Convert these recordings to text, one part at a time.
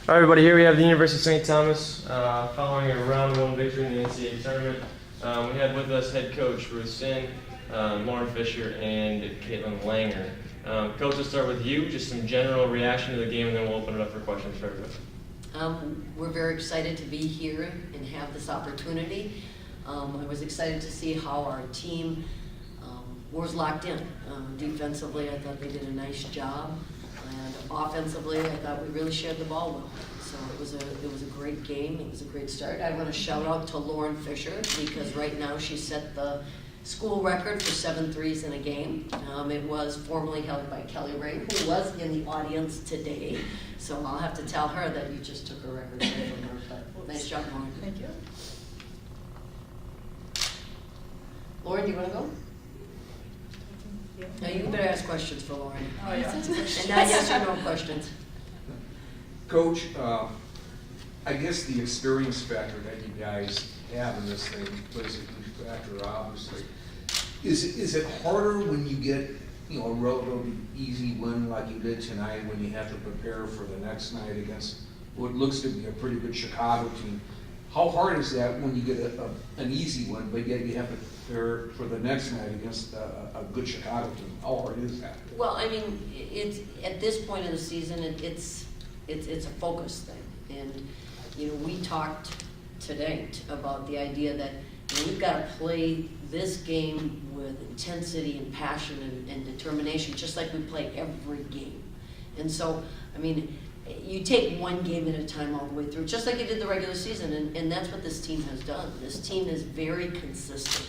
All right, everybody, here we have the University of St. Thomas following a round 1 victory in the NCAA tournament. We have with us head coach Ruth Sin, Lauren Fisher, and Caitlin Langer. Coach, let's start with you. Just some general reaction to the game, and then we'll open it up for questions for everybody. We're very excited to be here and have this opportunity. I was excited to see how our team was locked in. Defensively, I thought they did a nice job, and offensively, I thought we really shared the ball well. So it was a great game. It was a great start. I want to shout out to Lauren Fisher because right now she set the school record for 7 threes in a game. It was formerly held by Kelly Ray, who was in the audience today. So I'll have to tell her that you just took a record away from her. But nice job, Lauren. Thank you. Lauren, do you want to go? Yeah. No, you better ask questions for Lauren. Oh, yeah. And not yes or no questions. Coach, I guess the experience factor that you guys have in this thing plays a huge factor, obviously. Is it harder when you get a relatively easy win like you did tonight when you have to prepare for the next night against what looks to be a pretty good Chicago team? How hard is that when you get an easy win, but yet you have to prepare for the next night against a good Chicago team? How hard is that? Well, I mean, it's at this point in the season, it's a focus thing, and we talked today about the idea that we've got to play this game with intensity and passion and determination, just like we play every game. And so, I mean, you take one game at a time all the way through, just like you did the regular season, and that's what this team has done. This team is very consistent.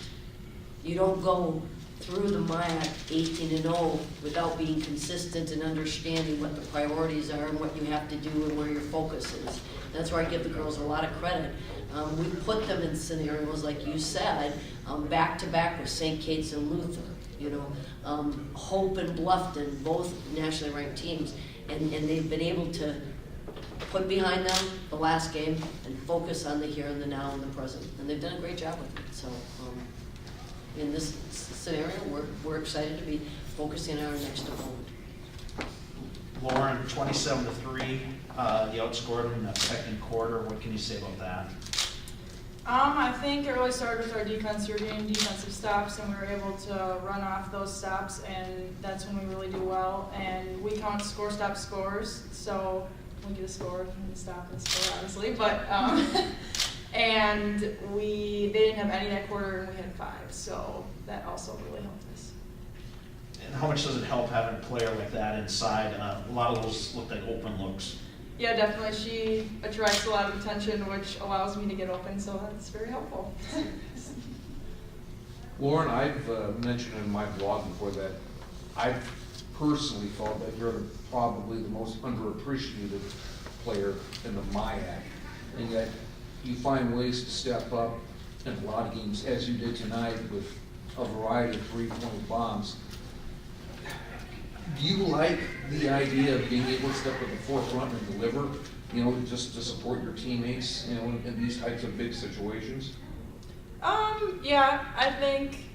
You don't go through the MIAC 18-0 without being consistent and understanding what the priorities are and what you have to do and where your focus is. That's where I give the girls a lot of credit. We put them in scenarios, like you said, back-to-back with St. Kate's and Luther, Hope and Bluffton, both nationally ranked teams, and they've been able to put behind them the last game and focus on the here and the now and the present, and they've done a great job with it. So in this scenario, we're excited to be focusing on our next opponent. Lauren, 27-3, you outscored them in the second quarter. What can you say about that? I think it really started with our defense. We were getting defensive stops, and we were able to run off those stops, and that's when we really do well. And we count score, stop, scores, so we get a score and stop and score, obviously. But and they didn't have any that quarter, and we had 5, so that also really helped us. And how much does it help having a player like that inside? A lot of those look like open looks. Yeah, definitely. She attracts a lot of attention, which allows me to get open, so that's very helpful. Lauren, I've mentioned in my blog before that I've personally felt that you're probably the most underappreciated player in the MIAC, and yet you find ways to step up in a lot of games, as you did tonight with a variety of 3-point bombs. Do you like the idea of being able to step at the forefront and deliver, just to support your teammates, in these types of big situations? Yeah, I think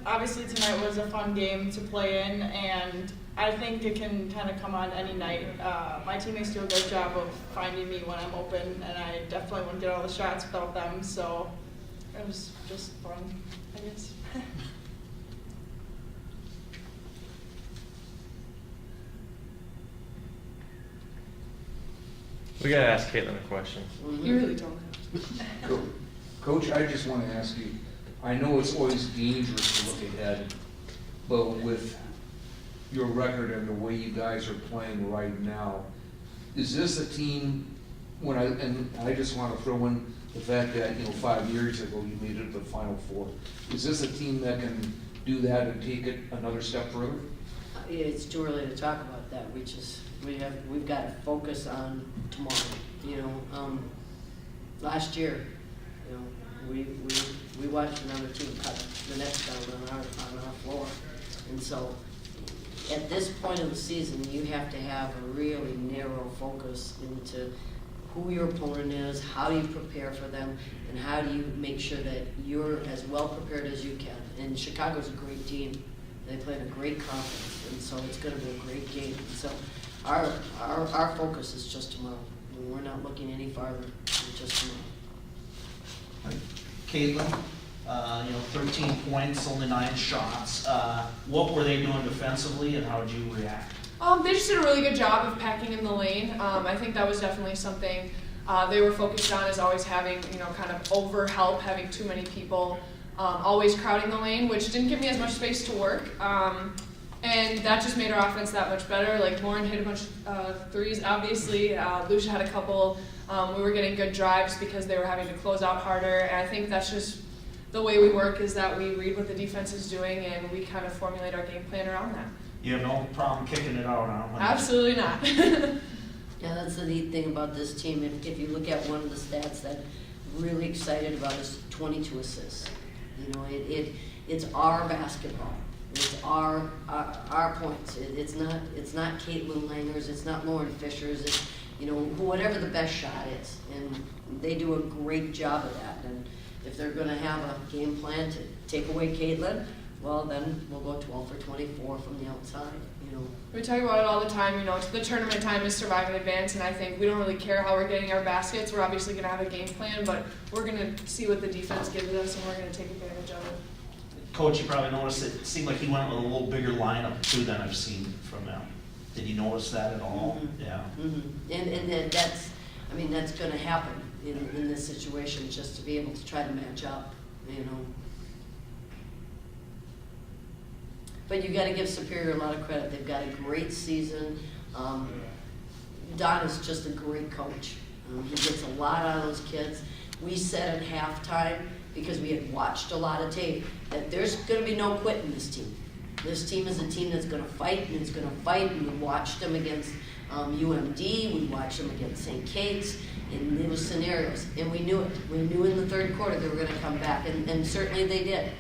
obviously tonight was a fun game to play in, and I think it can kind of come on any night. My teammates do a great job of finding me when I'm open, and I definitely wouldn't get all the shots without them, so it was just fun, I guess. We got to ask Caitlin a question. You really don't. Coach, I just want to ask you, I know it's always dangerous to look ahead, but with your record and the way you guys are playing right now, is this a team, and I just want to throw in the fact that, 5 years ago you made it to the Final Four. Is this a team that can do that and take it another step further? It's too early to talk about that. We've got to focus on tomorrow. Last year, we watched another team cut the next down on our floor, and so at this point of the season, you have to have a really narrow focus into who your opponent is, how do you prepare for them, and how do you make sure that you're as well prepared as you can. And Chicago's a great team. They play in a great conference, and so it's going to be a great game. And so our focus is just tomorrow. And we're not looking any farther than just tomorrow. Caitlin, 13 points, only 9 shots. What were they doing defensively, and how did you react? They just did a really good job of packing in the lane. I think that was definitely something they were focused on, is always having, kind of over help, having too many people, always crowding the lane, which didn't give me as much space to work. And that just made our offense that much better. Like, Lauren hit a bunch of threes, obviously. Lucia had a couple. We were getting good drives because they were having to close out harder. And I think that's just the way we work, is that we read what the defense is doing and we kind of formulate our game plan around that. You have no problem kicking it out on them? Absolutely not. Yeah, that's the neat thing about this team. If you look at one of the stats that I'm really excited about, is 22 assists. It's our basketball. It's our points. It's not Caitlin Langer's. It's not Lauren Fisher's. It's whatever the best shot is, and they do a great job of that. And if they're going to have a game plan to take away Caitlin, well, then we'll go 12 for 24 from the outside. We talk about it all the time. The tournament time is survive and advance, and I think we don't really care how we're getting our baskets. We're obviously going to have a game plan, but we're going to see what the defense gives us, and we're going to take advantage of it. Coach, you probably noticed it seemed like he went with a little bigger lineup too than I've seen from him. Did you notice that at all? Mm-hmm. Yeah. Mm-hmm. And that's going to happen in this situation, just to be able to try to match up. But you got to give Superior a lot of credit. They've got a great season. Don is just a great coach. He gets a lot out of those kids. We said at halftime, because we had watched a lot of tape, that there's going to be no quit in this team. This team is a team that's going to fight, and it's going to fight. And we watched them against UMD. We watched them against St. Kate's in those scenarios, and we knew it. We knew in the third quarter they were going to come back, and certainly they did.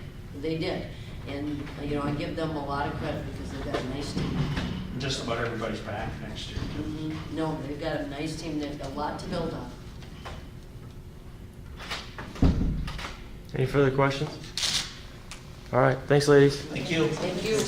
They did. And, I give them a lot of credit because they've got a nice team. Just about everybody's back next year. Mm-hmm. No, they've got a nice team. They've got a lot to build on. Any further questions? All right, thanks, ladies. Thank you. Thank you.